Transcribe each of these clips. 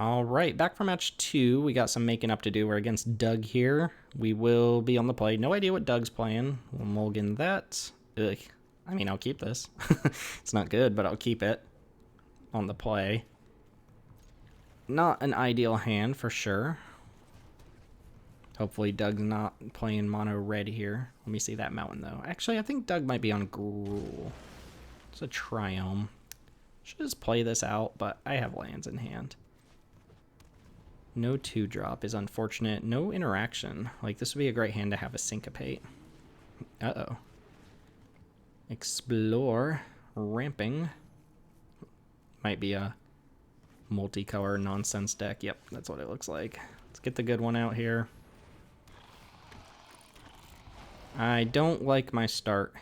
Alright, back for match 2. We got some making up to do. We're against Doug here. We will be on the play. No idea what Doug's playing. We'll mulligan that. Ugh. I mean, I'll keep this. It's not good, but I'll keep it on the play. Not an ideal hand for sure. Hopefully Doug's not playing mono red here. Let me see that mountain though. Actually, I think Doug might be on Gruul. It's a triome. Should just play this out, but I have lands in hand. No 2-drop is unfortunate. No interaction. Like, this would be a great hand to have a syncopate. Uh-oh. Explore. Ramping. Might be a multicolor nonsense deck. Yep, that's what it looks like. Let's get the good one out here. I don't like my start.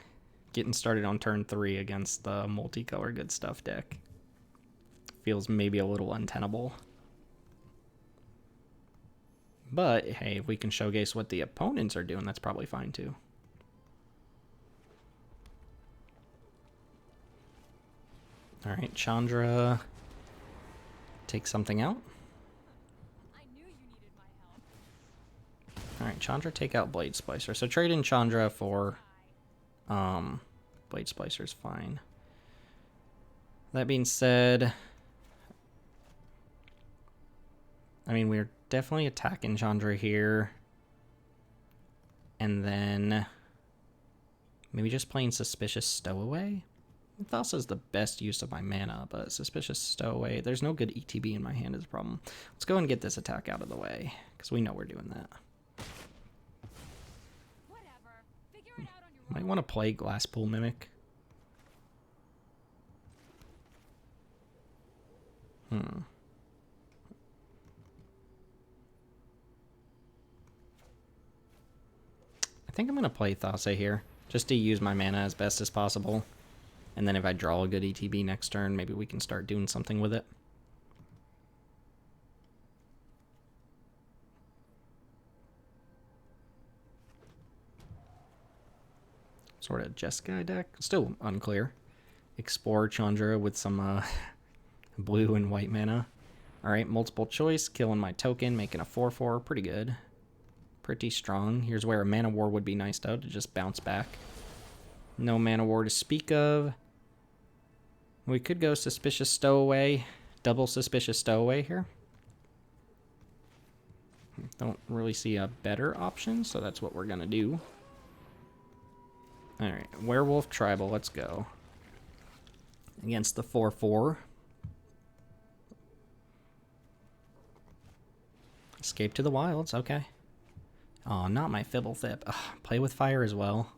Getting started on turn 3 against the multicolor good stuff deck. Feels maybe a little untenable. But, hey, if we can showcase what the opponents are doing, that's probably fine, too. Alright, Chandra. Take something out. Alright, Chandra, take out Blade Splicer. So trade in Chandra for Blade Splicer's fine. That being said, I mean, we're definitely attacking Chandra here. And then maybe just playing Suspicious Stowaway? Thasa's the best use of my mana, but Suspicious Stowaway, there's no good ETB in my hand is a problem. Let's go and get this attack out of the way, because we know we're doing that. Might want to play Glasspool Mimic. I think I'm going to play Thassa here, just to use my mana as best as possible. And then if I draw a good ETB next turn, maybe we can start doing something with it. Sort of Jeskai deck. Still unclear. Explore Chandra with some blue and white mana. Alright, multiple choice. Killing my token, making a 4/4. Pretty good. Pretty strong. Here's where a Mana War would be nice though, to just bounce back. No Mana War to speak of. We could go Suspicious Stowaway. Double Suspicious Stowaway here. Don't really see a better option, so that's what we're going to do. Alright, Werewolf Tribal, let's go. Against the 4/4. Escape to the Wilds, okay. Oh, not my Fibblethip. Ugh, play with fire as well.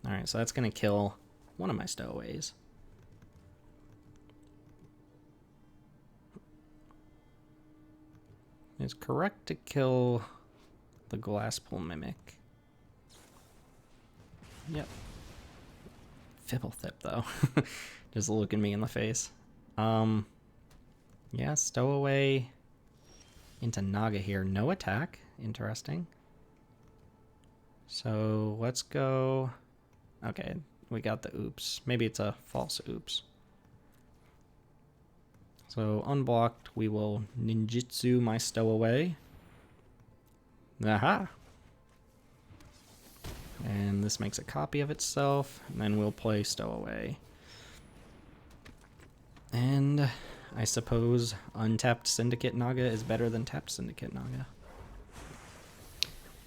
Alright, so that's going to kill one of my Stowaways. It's correct to kill the Glasspool Mimic. Yep. Fibblethip, though. Just looking me in the face. Yeah, Stowaway into Naga here. No attack. Interesting. So let's go. Okay, we got the oops. Maybe it's a false oops. So unblocked, we will ninjutsu my Stowaway. Aha! And this makes a copy of itself, and then we'll play Stowaway. And I suppose untapped Syndicate Naga is better than tapped Syndicate Naga.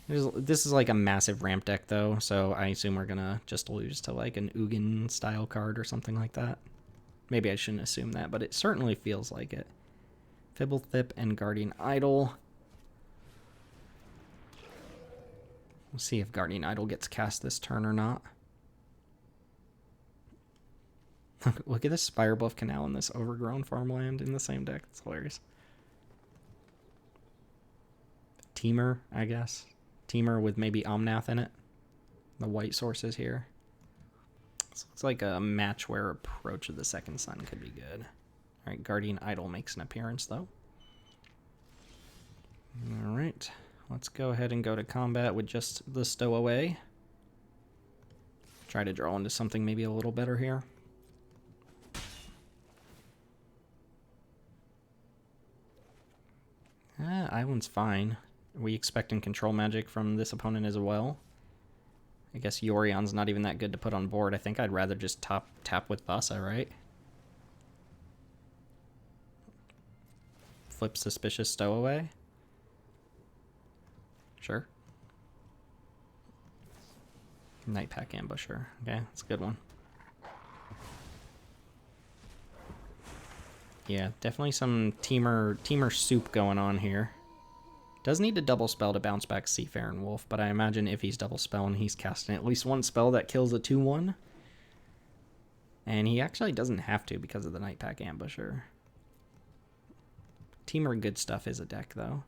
This is like a massive ramp deck though, so I assume we're gonna just lose to like an Ugin style card or something like that. Maybe I shouldn't assume that, but it certainly feels like it. Fibblethip and Guardian Idol. We'll see if Guardian Idol gets cast this turn or not. Look at this Spirebluff Canal and this overgrown farmland in the same deck. It's hilarious. Teamer, I guess. Teamer with maybe Omnath in it. The white sources here. This looks like a match where Approach of the Second Sun could be good. Alright, Guardian Idol makes an appearance though. Alright, let's go ahead and go to combat with just the Stowaway. Try to draw into something maybe a little better here. island's fine. Are we expecting control magic from this opponent as well? I guess Yorion's not even that good to put on board. I think I'd rather just tap with Thassa, right? Flip Suspicious Stowaway. Sure. Nightpack Ambusher. Okay, that's a good one. Yeah, definitely some teamer soup going on here. Does need to double spell to bounce back Seafaring Wolf, but I imagine if he's double spelling, he's casting at least one spell that kills a 2/1. And he actually doesn't have to because of the Nightpack Ambusher. Teamer good stuff is a deck, though.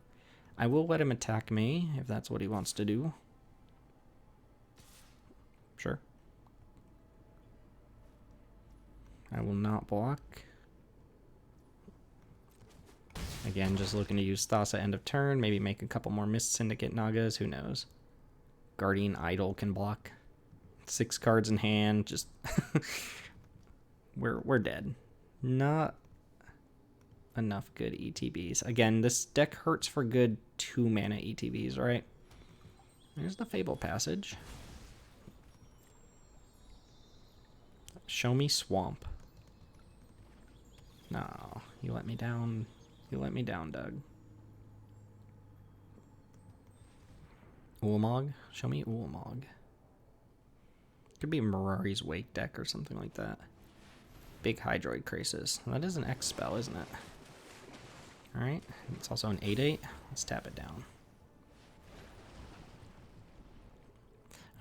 I will let him attack me if that's what he wants to do. Sure. I will not block. Again, just looking to use Thassa end of turn. Maybe make a couple more Mist Syndicate Nagas. Who knows? Guardian Idol can block. 6 cards in hand. Just... we're dead. Not enough good ETBs. Again, this deck hurts for good 2-mana ETBs, right? There's the Fable Passage. Show me Swamp. No, you let me down. You let me down, Doug. Ulamog? Show me Ulamog. Could be a Mirari's Wake deck or something like that. Big Hydroid Crisis. That is an X spell, isn't it? Alright, it's also an 8/8. Let's tap it down.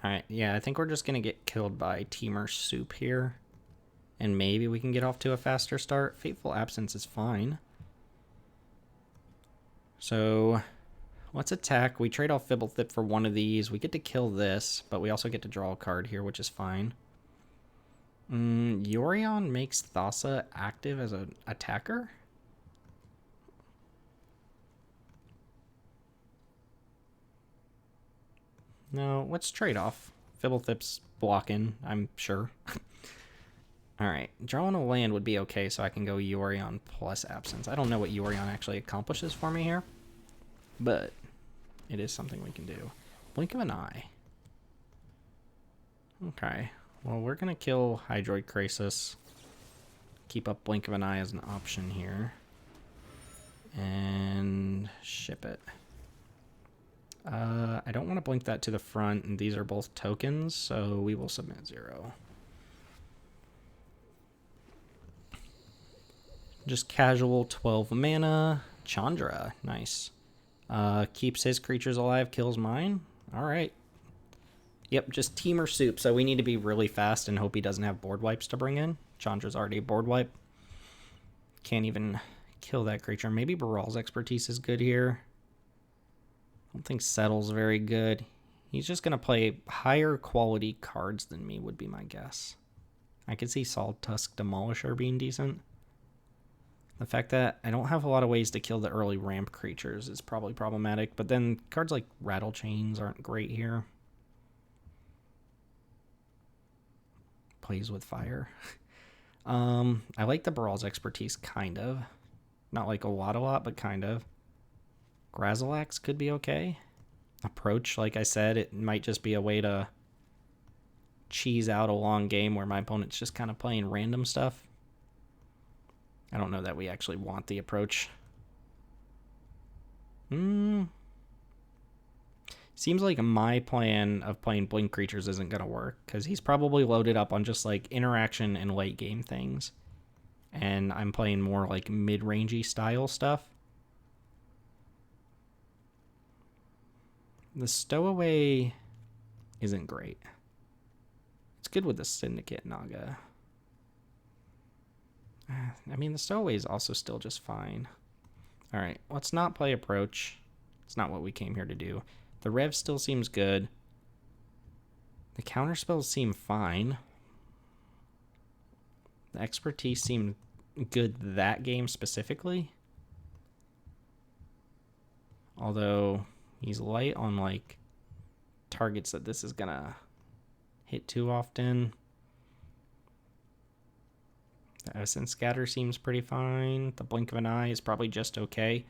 Alright, yeah, I think we're just going to get killed by Teamer Soup here. And maybe we can get off to a faster start. Fateful Absence is fine. So, let's attack. We trade off Fibblethip for one of these. We get to kill this, but we also get to draw a card here, which is fine. Yorion makes Thassa active as an attacker? No, let's trade off. Fibblethip's blocking, I'm sure. Alright, drawing a land would be okay, so I can go Yorion plus Absence. I don't know what Yorion actually accomplishes for me here, but it is something we can do. Blink of an Eye. Okay, well, we're going to kill Hydroid Crisis. Keep up Blink of an Eye as an option here. And ship it. I don't want to blink that to the front, and these are both tokens, so we will submit 0. Just casual 12 mana. Chandra, nice. Keeps his creatures alive, kills mine. Alright. Yep, just Teamer Soup, so we need to be really fast and hope he doesn't have board wipes to bring in. Chandra's already a board wipe. Can't even kill that creature. Maybe Baral's Expertise is good here. I don't think Settle's very good. He's just going to play higher quality cards than me, would be my guess. I could see Salt Tusk Demolisher being decent. The fact that I don't have a lot of ways to kill the early ramp creatures is probably problematic, but then cards like Rattle Chains aren't great here. Plays with fire. I like the Baral's Expertise, kind of. Not like a lot, but kind of. Grazilax could be okay. Approach, like I said, it might just be a way to cheese out a long game where my opponent's just kind of playing random stuff. I don't know that we actually want the approach. Seems like my plan of playing Blink creatures isn't going to work, because he's probably loaded up on just like interaction and late game things. And I'm playing more like mid-rangey style stuff. The Stowaway isn't great. It's good with the Syndicate Naga. I mean, the Stowaway is also still just fine. Alright, let's not play Approach. It's not what we came here to do. The Rev still seems good. The counterspells seem fine. The Expertise seemed good that game specifically. Although he's light on like targets that this is gonna hit too often. The Essence Scatter seems pretty fine. The Blink of an Eye is probably just okay.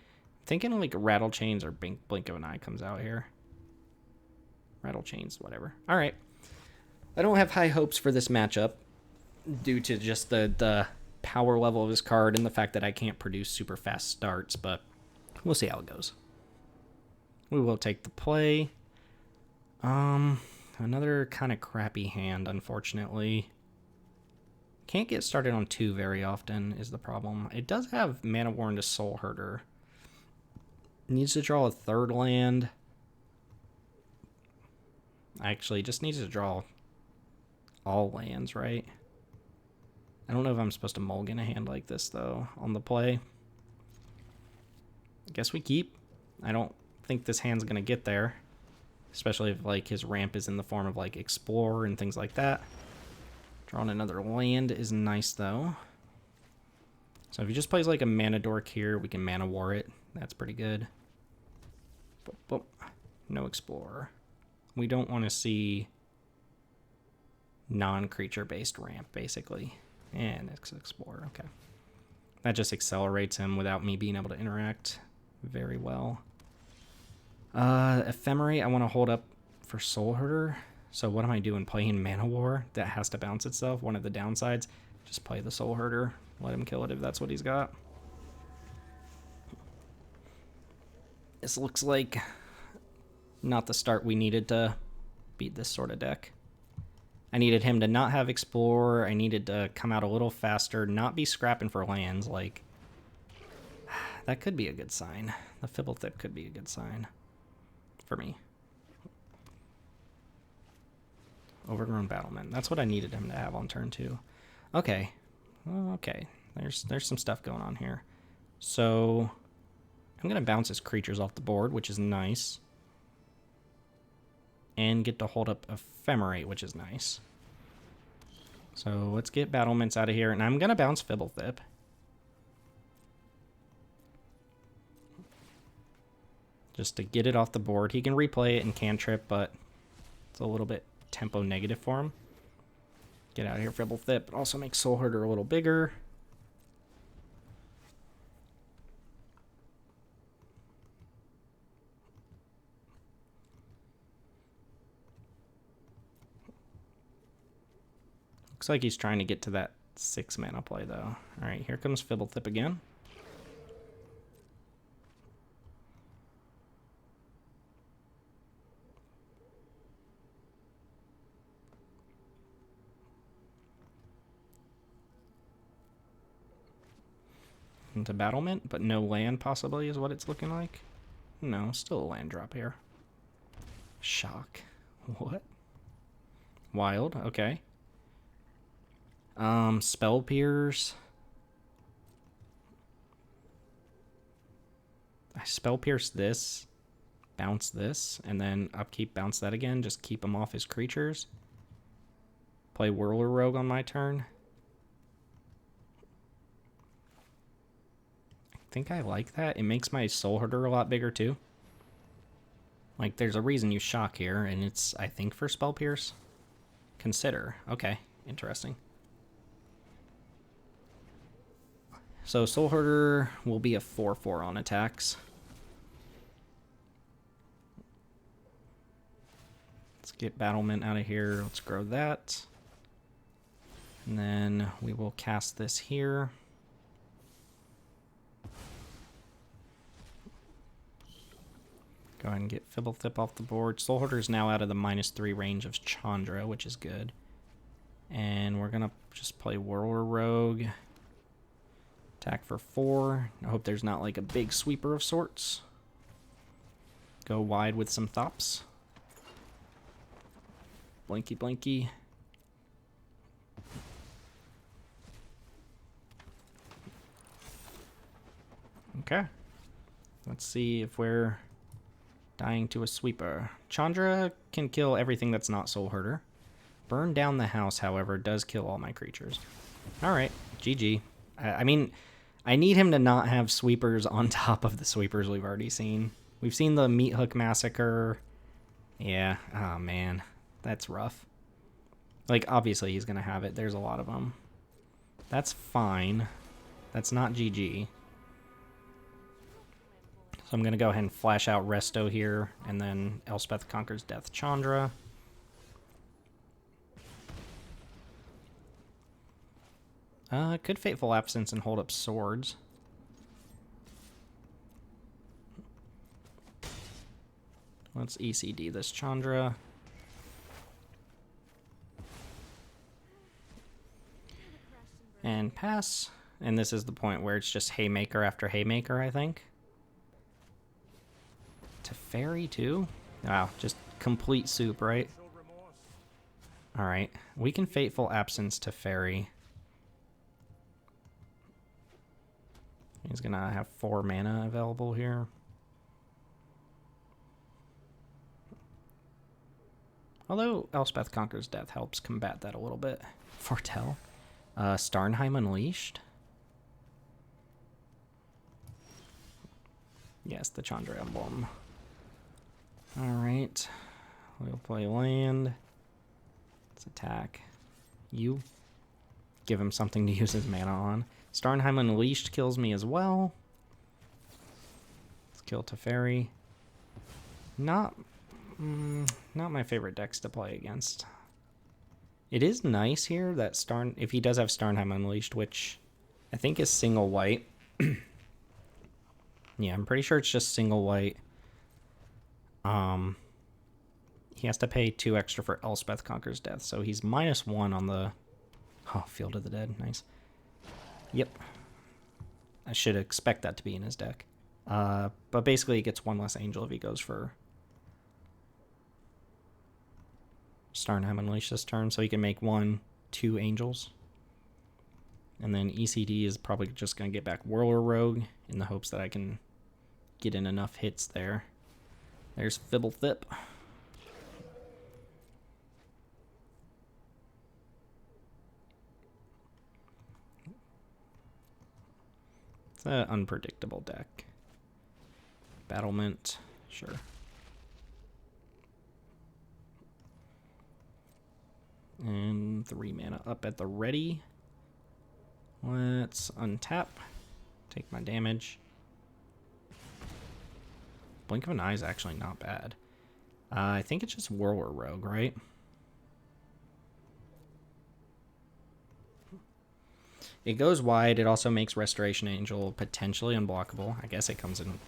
thinking like Rattle Chains or Blink of an Eye comes out here. Rattle Chains, whatever. All right. I don't have high hopes for this matchup due to just the power level of his card and the fact that I can't produce super fast starts, but we'll see how it goes. We will take the play. Another kind of crappy hand, unfortunately. Can't get started on 2 very often is the problem. It does have Mana War into Soul Herder. Needs to draw a 3rd land. Actually, just needs to draw all lands, right? I don't know if I'm supposed to mulligan a hand like this, though, on the play. I guess we keep. I don't think this hand's going to get there. Especially if, like, his ramp is in the form of, like, Explore and things like that. Drawing another land is nice, though. So if he just plays, like, a Mana Dork here, we can Mana War it. That's pretty good. Boop, boop. No Explorer. We don't want to see non-creature-based ramp, basically. And it's Explorer, okay. That just accelerates him without me being able to interact very well. Ephemerate, I want to hold up for Soul Herder. So what am I doing? Playing Mana War that has to bounce itself? One of the downsides. Just play the Soul Herder. Let him kill it if that's what he's got. This looks like not the start we needed to beat this sort of deck. I needed him to not have Explorer. I needed to come out a little faster, not be scrapping for lands. Like, that could be a good sign. The Fibblethip could be a good sign for me. Overgrown Battlement. That's what I needed him to have on turn 2. Okay. Well, okay. There's some stuff going on here. So I'm going to bounce his creatures off the board, which is nice. And get to hold up Ephemerate, which is nice. So let's get Battlements out of here. And I'm going to bounce Fibblethip. Just to get it off the board. He can replay it and cantrip, but it's a little bit tempo negative for him. Get out of here, Fibblethip. Also make Soul Herder a little bigger. Looks like he's trying to get to that 6 mana play, though. Alright, here comes Fibblethip again. Into Battlement, but no land possibly is what it's looking like. No, still a land drop here. Shock. What? Wild, okay. Spell Pierce. I Spell Pierce this, bounce this, and then upkeep, bounce that again. Just keep him off his creatures. Play Whirler Rogue on my turn. I think I like that. It makes my Soul Herder a lot bigger too. Like, there's a reason you shock here, and it's, I think, for Spell Pierce. Consider. Okay, interesting. So Soul Herder will be a 4/4 on attacks. Let's get Battlement out of here. Let's grow that. And then we will cast this here. Go ahead and get Fibblethip off the board. Soul Herder is now out of the -3 range of Chandra, which is good. And we're going to just play Whirler Rogue. Attack for 4. I hope there's not like a big sweeper of sorts. Go wide with some Thops. Blinky blinky. Okay. Let's see if we're dying to a sweeper. Chandra can kill everything that's not Soul Herder. Burn down the house, however, does kill all my creatures. Alright, GG. I mean, I need him to not have sweepers on top of the sweepers we've already seen. We've seen the Meat Hook Massacre. Yeah, oh man, that's rough. Like, obviously he's going to have it. There's a lot of them. That's fine. That's not GG. So I'm going to go ahead and flash out Resto here, and then Elspeth Conquers Death Chandra. Could Fateful Absence and hold up swords. Let's ECD this Chandra. And pass. And this is the point where it's just Haymaker after Haymaker, I think. Teferi too? Wow, just complete soup, right? Alright, we can Fateful Absence Teferi. He's gonna have 4 mana available here. Although Elspeth Conquers Death helps combat that a little bit. Foretell. Starnheim Unleashed. Yes, the Chandra Emblem. Alright. We'll play land. Let's attack. You. Give him something to use his mana on. Starnheim Unleashed kills me as well. Let's kill Teferi. Not my favorite decks to play against. It is nice here that if he does have Starnheim Unleashed, which I think is single white. Yeah, I'm pretty sure it's just single white. He has to pay 2 extra for Elspeth Conquers Death, so he's -1 on the Field of the Dead. Nice. Yep. I should expect that to be in his deck. But basically he gets 1 less angel if he goes for Starnheim Unleashed this turn, so he can make 1-2 angels. And then ECD is probably just going to get back Whirler Rogue in the hopes that I can get in enough hits there. There's Fibblethip. It's an unpredictable deck. Battlement, sure. And 3 mana up at the ready. Let's untap. Take my damage. Blink of an Eye is actually not bad. I think it's just Whirler Rogue, right? It goes wide. It also makes Restoration Angel potentially unblockable. I guess it comes in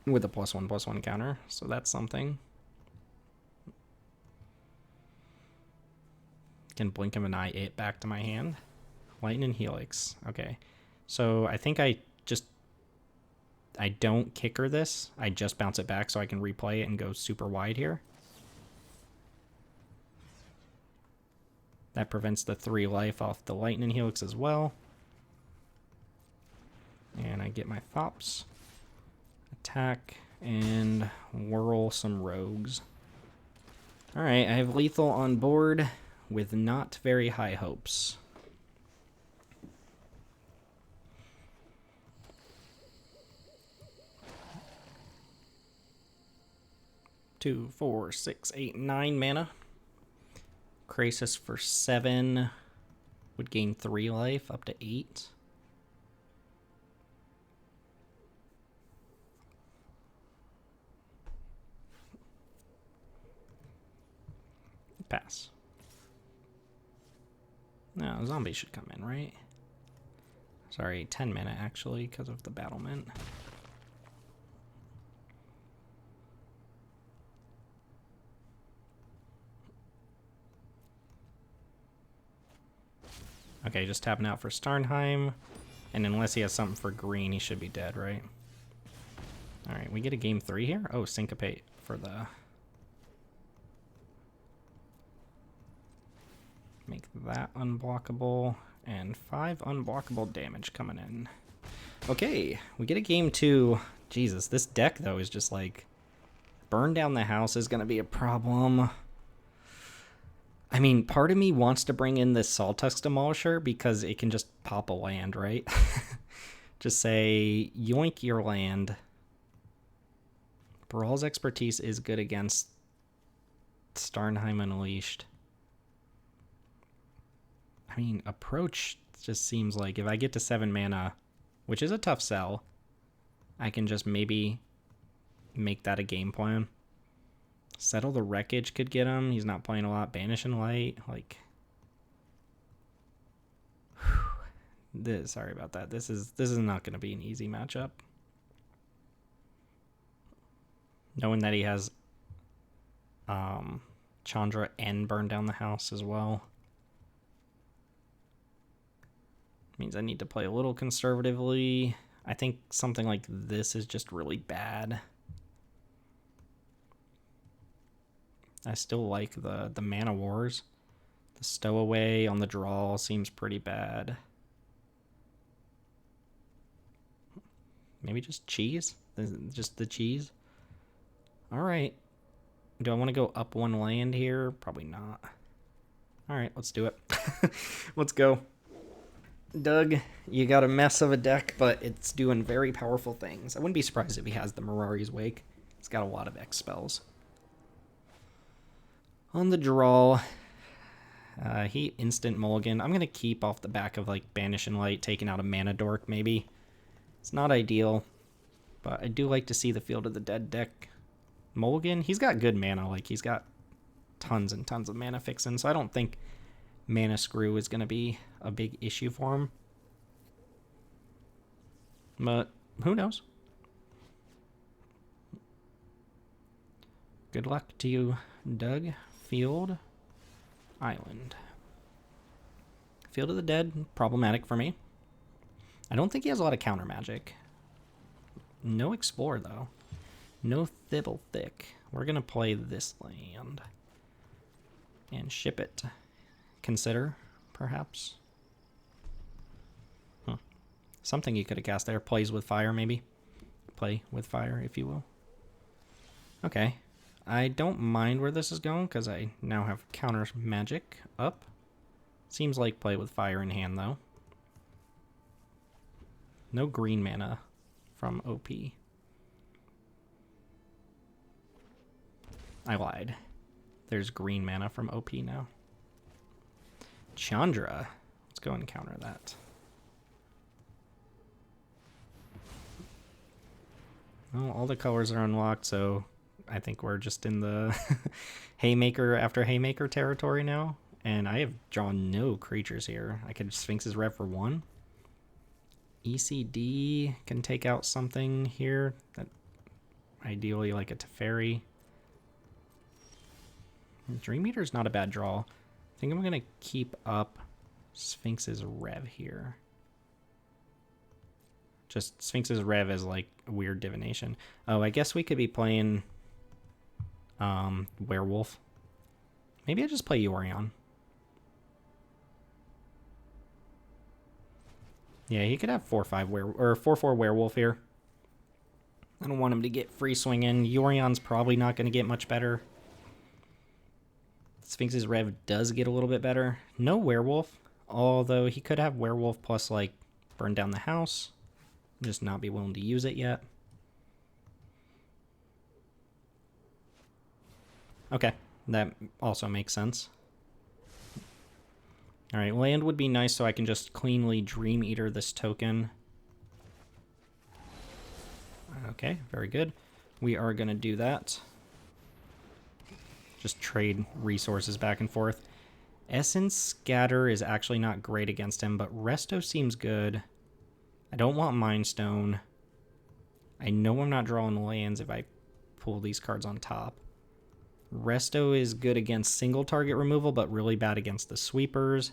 with a +1/+1 counter, so that's something. Can Blink of an Eye it back to my hand. Lightning Helix. Okay. So I think I don't kicker this. I just bounce it back so I can replay it and go super wide here. That prevents the 3 life off the Lightning Helix as well. And I get my Thops. Attack and whirl some rogues. Alright, I have lethal on board with not very high hopes. 2, 4, 6, 8, 9 mana. Krasis for 7 would gain 3 life, up to 8. Pass. No, zombie should come in, right? Sorry, 10 mana actually, because of the battlement. Okay, just tapping out for Starnheim. And unless he has something for green, he should be dead, right? Alright, we get a game 3 here? Oh, Syncopate for the... Make that unblockable. And 5 unblockable damage coming in. Okay, we get a game 2. Jesus, this deck, though, is just like... Burn down the house is going to be a problem. I mean, part of me wants to bring in this Sawtusk Demolisher because it can just pop a land, right? Just say, yoink your land. Brawl's Expertise is good against Starnheim Unleashed. I mean, Approach just seems like if I get to 7 mana, which is a tough sell, I can just maybe make that a game plan. Settle the Wreckage could get him. He's not playing a lot. Banish and Light. Like, sorry about that. This is not going to be an easy matchup. Knowing that he has Chandra and Burn Down the House as well means I need to play a little conservatively. I think something like this is just really bad. I still like the Mana Wars. The Stowaway on the draw seems pretty bad. Maybe just cheese? Just the cheese? Alright. Do I want to go up one land here? Probably not. Alright, let's do it. Let's go. Doug, you got a mess of a deck, but it's doing very powerful things. I wouldn't be surprised if he has the Mirari's Wake. He's got a lot of X spells. On the draw, he instant mulligan. I'm going to keep off the back of like Banish and Light, taking out a Mana Dork maybe. It's not ideal, but I do like to see the Field of the Dead deck mulligan. He's got good mana, like he's got tons and tons of mana fixing, so I don't think Mana Screw is going to be a big issue for him. But who knows? Good luck to you, Doug. Field, Island. Field of the Dead, problematic for me. I don't think he has a lot of counter magic. No Explore, though. No Thibble Thick. We're going to play this land. And ship it. Consider, perhaps. Something you could have cast there. Plays with fire, maybe. Play with fire, if you will. Okay. I don't mind where this is going, because I now have counter magic up. Seems like play with fire in hand, though. No green mana from OP. I lied. There's green mana from OP now. Chandra. Let's go and counter that. Well, all the colors are unlocked, so I think we're just in the Haymaker after Haymaker territory now. And I have drawn no creatures here. I could Sphinx's Rev for 1. ECD can take out something here. That ideally like a Teferi. Dream Eater's not a bad draw. I think I'm going to keep up Sphinx's Rev here. Just Sphinx's Rev is like a weird divination. Oh, I guess we could be playing Werewolf. Maybe I just play Yorion. Yeah, he could have 4/4 Werewolf here. I don't want him to get free swinging. Yorion's probably not going to get much better. Sphinx's Rev does get a little bit better. No Werewolf, although he could have Werewolf plus like Burn Down the House. Just not be willing to use it yet. Okay, that also makes sense. Alright, land would be nice so I can just cleanly Dream Eater this token. Okay, very good. We are going to do that. Just trade resources back and forth. Essence Scatter is actually not great against him, but Resto seems good. I don't want Mind Stone. I know I'm not drawing lands if I pull these cards on top. Resto is good against single target removal, but really bad against the sweepers.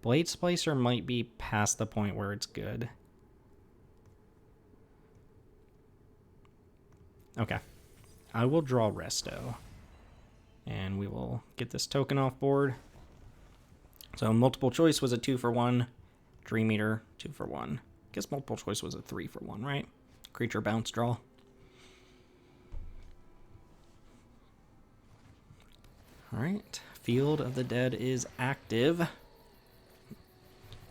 Blade Splicer might be past the point where it's good. Okay. I will draw Resto. And we will get this token off board. So multiple choice was a 2-for-1. Dream Eater, 2-for-1. Guess multiple choice was a 3-for-1, right? Creature bounce draw. Alright, Field of the Dead is active.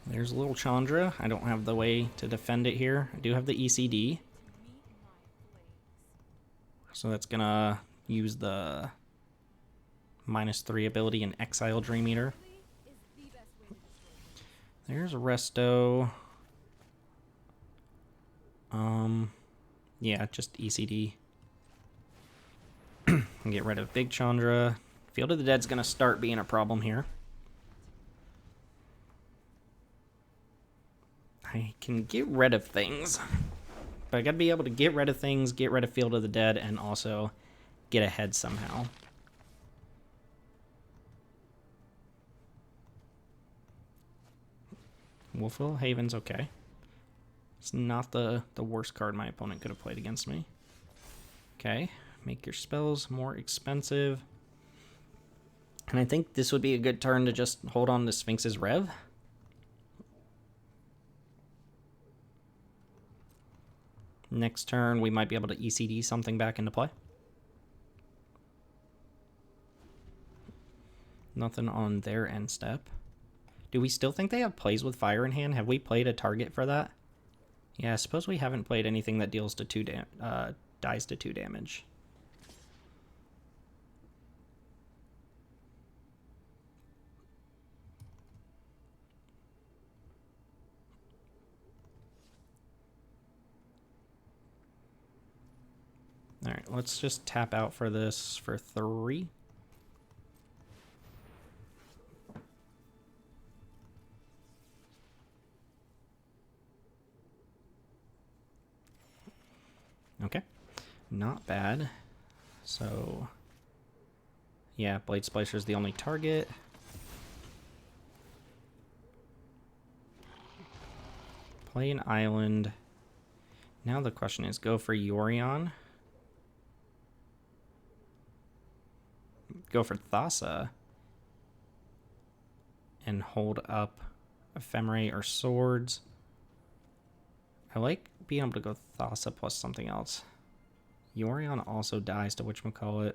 There's a little Chandra. I don't have the way to defend it here. I do have the ECD. So that's gonna use the -3 ability and exile Dream Eater. There's Resto. Yeah, just ECD. And get rid of Big Chandra. Field of the Dead's going to start being a problem here. I can get rid of things. But I got to be able to get rid of things, get rid of Field of the Dead, and also get ahead somehow. Wolfville Haven's okay. It's not the worst card my opponent could have played against me. Okay, make your spells more expensive. And I think this would be a good turn to just hold on to Sphinx's Rev. Next turn, we might be able to ECD something back into play. Nothing on their end step. Do we still think they have plays with fire in hand? Have we played a target for that? Yeah, I suppose we haven't played anything that deals to dies to 2 damage. Alright, let's just tap out for this for 3. Okay, not bad. So, yeah, Blade Splicer is the only target. Play an island. Now the question is, go for Yorion. Go for Thassa. And hold up Ephemerate or Swords. I like being able to go Thassa plus something else. Yorion also dies to whatchamacallit.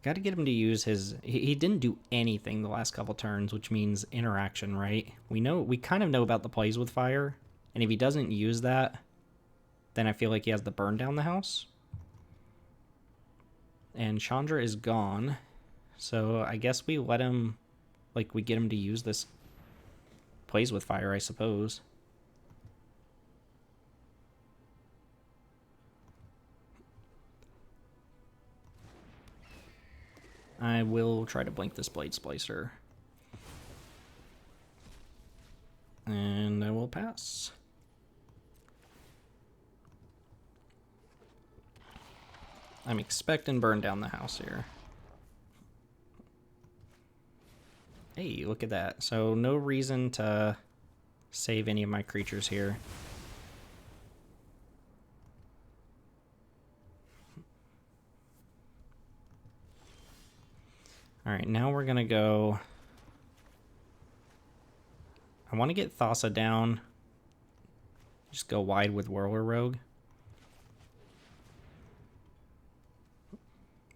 Got to get him to use his... He didn't do anything the last couple turns, which means interaction, right? We kind of know about the plays with fire, and if he doesn't use that, then I feel like he has to burn down the house. And Chandra is gone, so I guess we let him... Like, we get him to use this plays with fire, I suppose. I will try to blink this Blade Splicer. And I will pass. I'm expecting burn down the house here. Hey, look at that. So no reason to save any of my creatures here. Alright, now we're going to go... I want to get Thassa down. Just go wide with Whirler Rogue.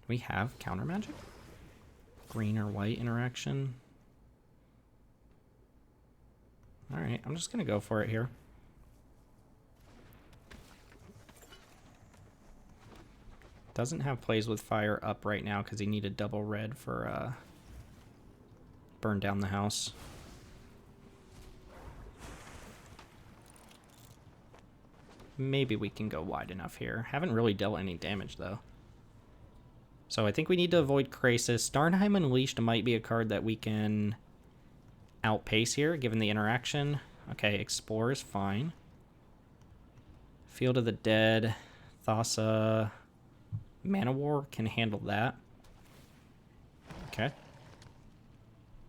We have counter magic? Green or white interaction. Alright, I'm just going to go for it here. Doesn't have plays with fire up right now because he needed double red for burn down the house. Maybe we can go wide enough here. Haven't really dealt any damage though. So I think we need to avoid Krasis. Starnheim Unleashed might be a card that we can outpace here given the interaction. Okay, Explore is fine. Field of the Dead, Thassa... Mana War can handle that. Okay.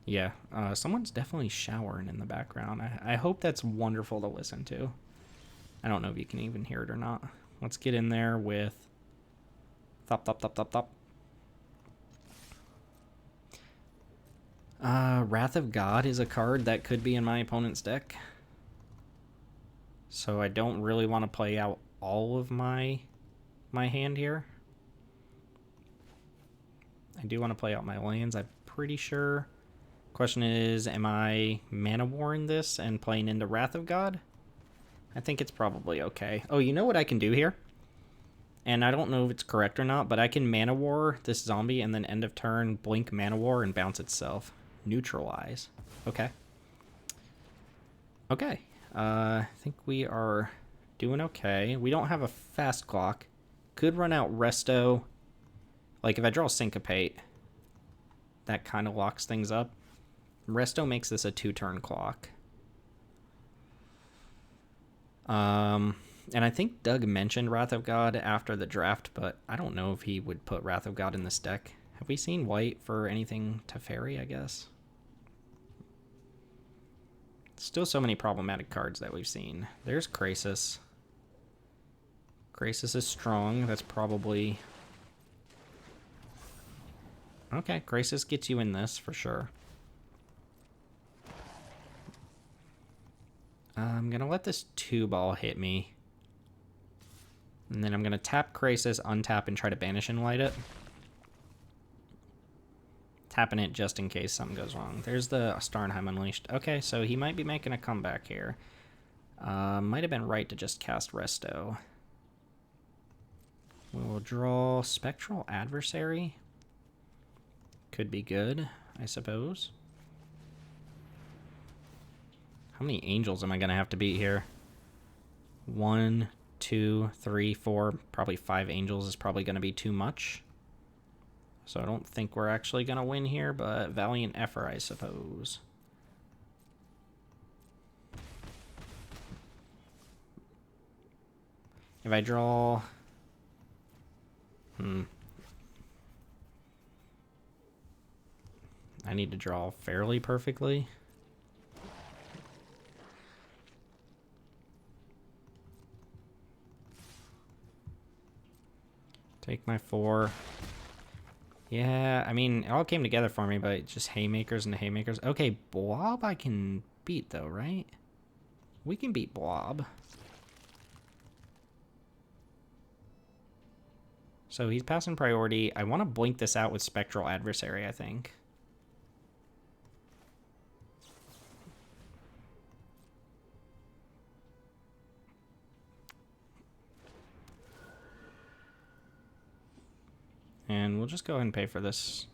Yeah, someone's definitely showering in the background. I hope that's wonderful to listen to. I don't know if you can even hear it or not. Let's get in there with... Thop, thop, thop, thop, thop. Wrath of God is a card that could be in my opponent's deck. So I don't really want to play out all of my hand here. I do want to play out my lands, I'm pretty sure. Question is, am I Mana Warring this and playing into Wrath of God? I think it's probably okay. Oh, you know what I can do here? And I don't know if it's correct or not, but I can Mana War this zombie and then end of turn blink Mana War and bounce itself. Neutralize. Okay. Okay. I think we are doing okay. We don't have a fast clock. Could run out Resto. Like, if I draw Syncopate, that kind of locks things up. Resto makes this a 2-turn clock. And I think Doug mentioned Wrath of God after the draft, but I don't know if he would put Wrath of God in this deck. Have we seen white for anything Teferi, I guess? Still so many problematic cards that we've seen. There's Krasis. Krasis is strong. That's probably... Okay, Krasis gets you in this for sure. I'm going to let this 2-ball hit me. And then I'm going to tap Krasis, untap, and try to banish and light it. Tapping it just in case something goes wrong. There's the Starnheim Unleashed. Okay, so he might be making a comeback here. Might have been right to just cast Resto. We will draw Spectral Adversary. Could be good, I suppose. How many angels am I going to have to beat here? 1, 2, 3, 4. Probably 5 angels is probably going to be too much. So I don't think we're actually going to win here, but Valiant Effort, I suppose. If I draw... I need to draw fairly perfectly. Take my 4. Yeah, I mean, it all came together for me, but just haymakers and haymakers. Okay, Blob I can beat, though, right? We can beat Blob. So he's passing priority. I want to blink this out with Spectral Adversary, I think. And we'll just go ahead and pay for this.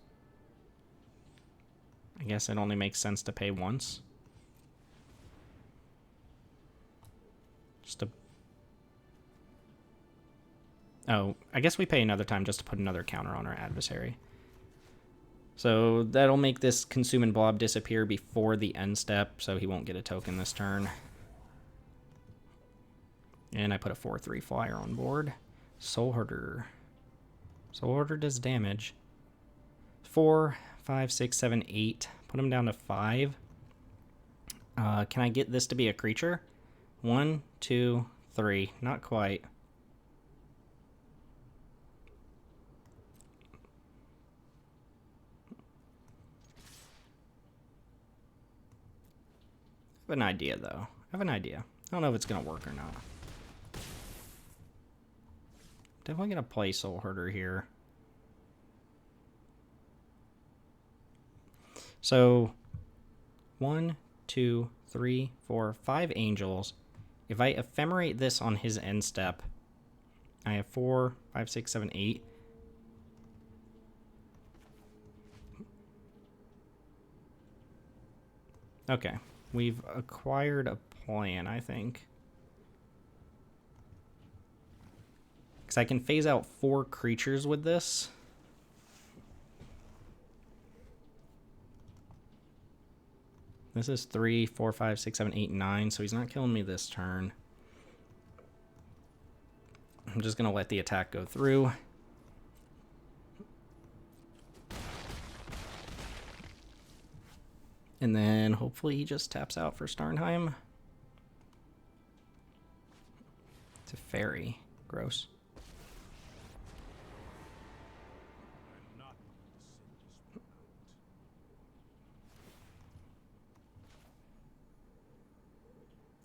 I guess it only makes sense to pay once. Just to... Oh, I guess we pay another time just to put another counter on our adversary. So that'll make this Consuming Blob disappear before the end step, so he won't get a token this turn. And I put a 4/3 flyer on board. Soul Hoarder. Soul Hoarder does damage. 4, 5, 6, 7, 8. Put him down to 5. Can I get this to be a creature? 1, 2, 3. Not quite. I have an idea, though. I have an idea. I don't know if it's going to work or not. Definitely going to play Soul Herder here. So, 1, 2, 3, 4, 5 angels. If I ephemerate this on his end step, I have 4, 5, 6, 7, 8. Okay. We've acquired a plan, I think. Because I can phase out 4 creatures with this. This is 3, 4, 5, 6, 7, 8, 9, so he's not killing me this turn. I'm just going to let the attack go through. And then hopefully he just taps out for Starnheim. It's a fairy. Gross.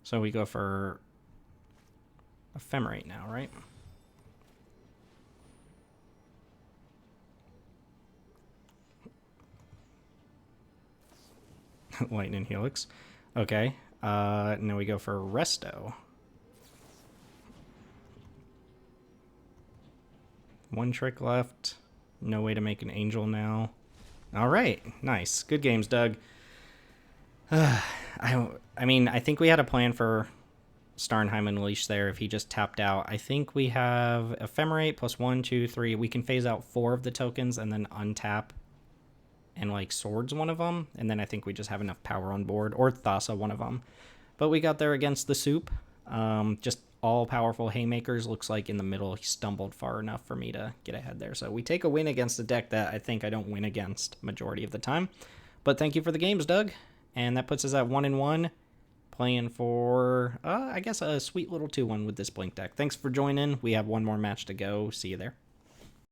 So we go for Ephemerate now, right? Lightning Helix. Okay. Now we go for Resto. 1 trick left. No way to make an angel now. All right. Nice. Good games, Doug. I mean, I think we had a plan for Starnheim Unleash there if he just tapped out. I think we have Ephemerate plus 1, 2, 3. We can phase out 4 of the tokens and then untap and like Swords one of them. And then I think we just have enough power on board, or Thassa one of them. But we got there against the Soup. Just all powerful Haymakers. Looks like in the middle he stumbled far enough for me to get ahead there. So we take a win against a deck that I think I don't win against majority of the time. But thank you for the games, Doug. And that puts us at 1-1. Playing for, I guess, a sweet little 2-1 with this Blink deck. Thanks for joining. We have one more match to go. See you there.